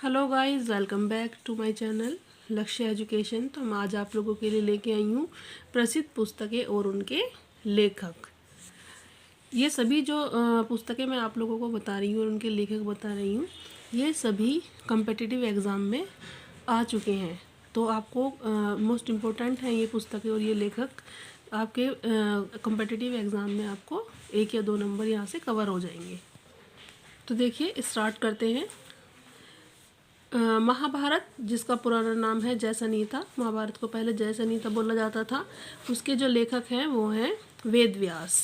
Hello guys, welcome back to my channel Lakshya education. तो मैं आज आप लोगों के लिए लेके आई हूँ प्रसिद्ध पुस्तकें और उनके लेखक। ये सभी जो पुस्तकें मैं आप लोगों को बता रही हूँ और उनके लेखक बता रही हूँ, ये सभी कम्पिटिटिव एग्ज़ाम में आ चुके हैं। तो आपको मोस्ट इम्पोर्टेंट है ये पुस्तकें और ये लेखक। आपके कम्पिटिटिव एग्ज़ाम में आपको 1 या 2 नंबर यहाँ से कवर हो जाएंगे। तो देखिए, स्टार्ट करते हैं। महाभारत, जिसका पुराना नाम है जयसनीता, महाभारत को पहले जयसनीता बोला जाता था। उसके जो लेखक हैं वो हैं वेद व्यास।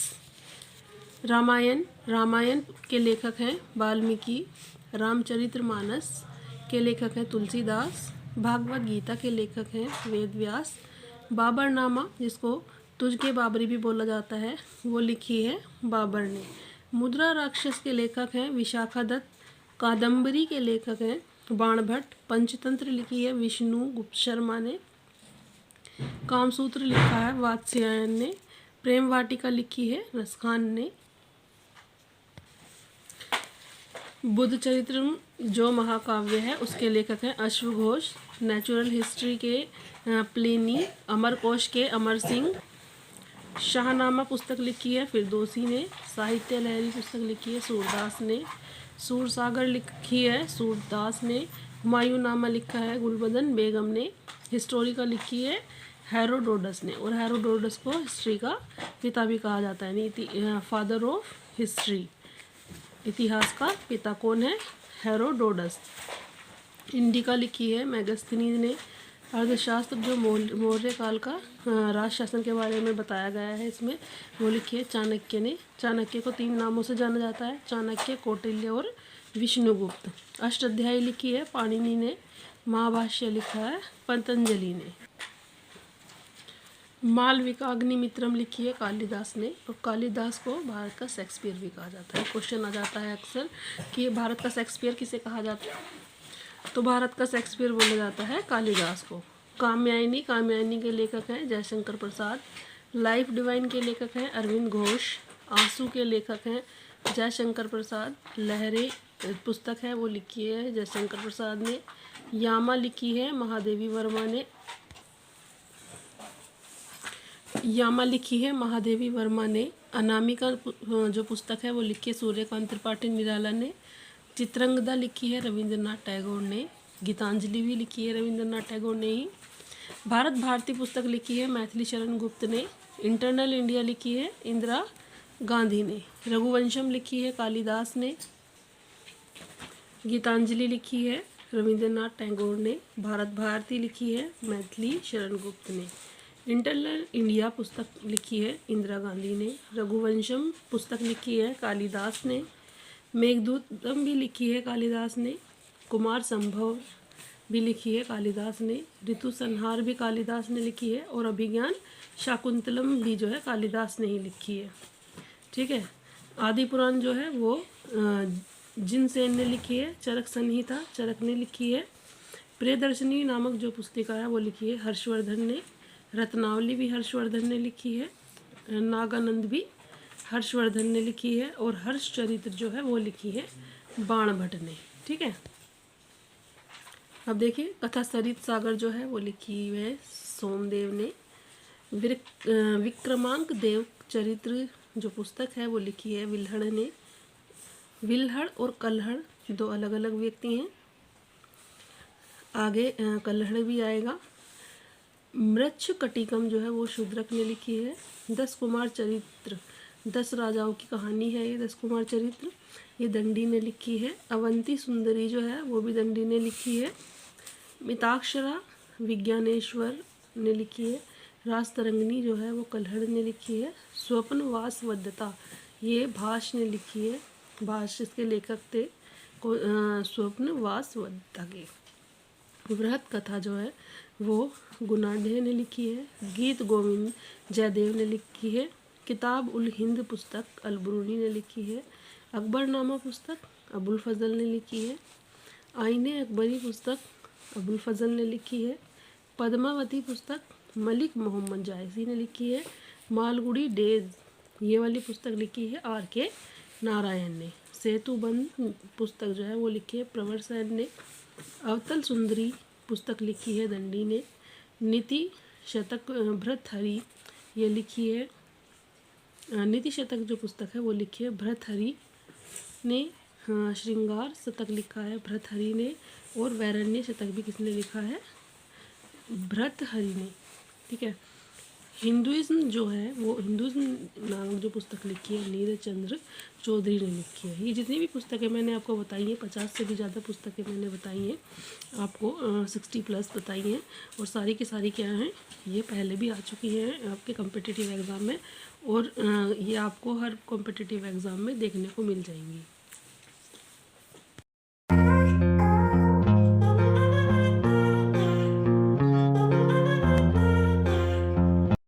रामायण के लेखक हैं वाल्मीकि। रामचरितमानस के लेखक हैं तुलसीदास। भागवत गीता के लेखक हैं वेद व्यास। बाबरनामा, जिसको तुझके बाबरी भी बोला जाता है, वो लिखी है बाबर ने। मुद्रा राक्षस के लेखक हैं विशाखा दत्त। कादम्बरी के लेखक हैं बाणभट्ट। पंचतंत्र लिखी है विष्णु गुप्त शर्मा ने। कामसूत्र लिखा है वात्स्यायन ने। प्रेम वाटिका लिखी है रसखान ने। बुद्ध चरित्रम जो महाकाव्य है उसके लेखक हैं अश्वघोष। नेचुरल हिस्ट्री के प्लिनी। अमरकोश के अमर सिंह। शाहनामा पुस्तक लिखी है फिरदौसी ने। साहित्य लहरी पुस्तक लिखी है सूरदास ने। सूरसागर लिखी है सूरदास ने। हुमायूंनामा लिखा है गुलबदन बेगम ने। हिस्टोरिकल लिखी है हेरोडोटस ने। और हेरोडोटस को हिस्ट्री का पिता भी कहा जाता है, नहीं, फादर ऑफ हिस्ट्री। इतिहास का पिता कौन है? हेरोडोटस। इंडिका लिखी है मेगस्थनीज ने। अर्थशास्त्र जो मौर्य काल का राज शासन के बारे में बताया गया है इसमें, वो लिखी है चाणक्य ने। चाणक्य को 3 नामों से जाना जाता है, चाणक्य, कौटिल्य और विष्णुगुप्त। अष्टाध्यायी लिखी है पाणिनि ने। महाभाष्य लिखा है पतंजलि ने। मालविकाग्निमित्रम लिखी है कालिदास ने। और कालिदास को भारत का शेक्सपियर भी कहा जाता है। क्वेश्चन आ जाता है अक्सर कि भारत का शेक्सपियर किसे कहा जाता है, तो भारत का शेक्सपियर बोला जाता है कालिदास को। कामयानी के लेखक हैं जयशंकर प्रसाद। लाइफ डिवाइन के लेखक हैं अरविंद घोष। आंसू के लेखक हैं जयशंकर प्रसाद। लहरें पुस्तक है वो लिखी है जयशंकर प्रसाद ने। यामा लिखी है महादेवी वर्मा ने। अनामिका जो पुस्तक है वो लिखी है सूर्यकांत त्रिपाठी निराला ने। चित्रंगदा लिखी है रविंद्रनाथ टैगोर ने। गीतांजलि भी लिखी है रविंद्रनाथ टैगोर ने ही। भारत भारती पुस्तक लिखी है मैथिली शरण गुप्त ने। इंटरनल इंडिया लिखी है इंदिरा गांधी ने। रघुवंशम लिखी है कालिदास ने। गीतांजलि लिखी है रविंद्रनाथ टैगोर ने। भारत भारती लिखी है मैथिली शरण गुप्त ने। इंटरनल इंडिया पुस्तक लिखी है इंदिरा गांधी ने। रघुवंशम पुस्तक लिखी है कालिदास ने। मेघदूतम भी लिखी है कालिदास ने। कुमार संभव भी लिखी है कालिदास ने। ऋतु संहार भी कालिदास ने लिखी है। और अभिज्ञान शाकुंतलम भी जो है कालिदास ने ही लिखी है। ठीक है। आदि पुराण जो है वो जिनसेन ने लिखी है। चरक संहिता चरक ने लिखी है। प्रियदर्शनी नामक जो पुस्तिका है वो लिखी है हर्षवर्धन ने। रत्नावली भी हर्षवर्धन ने लिखी है। नागानंद भी हर्षवर्धन ने लिखी है। और हर्ष चरित्र जो है वो लिखी है बाणभट्ट ने। ठीक है। अब देखिए, कथा सरित सागर जो है वो लिखी है सोमदेव ने। विक्रमांक देव चरित्र जो पुस्तक है वो लिखी है विल्हड़ ने। विल्हड़ और कल्हड़ 2 अलग अलग व्यक्ति हैं। आगे कल्हड़ भी आएगा। मृच्छ कटिकम जो है वो शूद्रक ने लिखी है। 10 कुमार चरित्र 10 राजाओं की कहानी है ये 10 कुमार चरित्र, ये दंडी ने लिखी है। अवंती सुंदरी जो है वो भी दंडी ने लिखी है। मिताक्षरा विज्ञानेश्वर ने लिखी है। राजतरंगिणी जो है वो कल्हड़ ने लिखी है। स्वप्न वासवदत्ता ये भाष ने लिखी है। भाष इसके लेखक थे स्वप्न वासवदत्ता के। बृहत कथा जो है वो गुणाढ़ ने लिखी है। गीत गोविंद जयदेव ने लिखी है। किताब उल हिंद पुस्तक अलबरूनी ने लिखी है। अकबरनामा पुस्तक अबुल फजल ने लिखी है। आईने अकबरी पुस्तक अबुल फजल ने लिखी है। पद्मावती पुस्तक मलिक मोहम्मद जायसी ने लिखी है। मालगुड़ी डेज ये वाली पुस्तक लिखी है आर के नारायण ने। सेतुबंध पुस्तक जो है वो लिखी है प्रवर सेन ने। अवतल सुंदरी पुस्तक लिखी है दंडी ने। नीति शतक भर्तृहरि ये लिखी है, नीति शतक जो पुस्तक है वो लिखी है भर्तृहरि ने। श्रृंगार शतक लिखा है भर्तृहरि ने। और वैरण्य शतक भी किसने लिखा है? भर्तृहरि ने। ठीक है। हिंदुइज्म जो है वो हिंदुइज्म नामक जो पुस्तक लिखी है नीरज चंद्र चौधरी ने लिखी है। ये जितनी भी पुस्तकें मैंने आपको बताई हैं, 50 से भी ज़्यादा पुस्तकें मैंने बताई हैं आपको, 60+ बताई हैं, और सारी की सारी क्या हैं, ये पहले भी आ चुकी हैं आपके कॉम्पिटिटिव एग्ज़ाम में, और ये आपको हर कॉम्पिटिटिव एग्ज़ाम में देखने को मिल जाएंगी।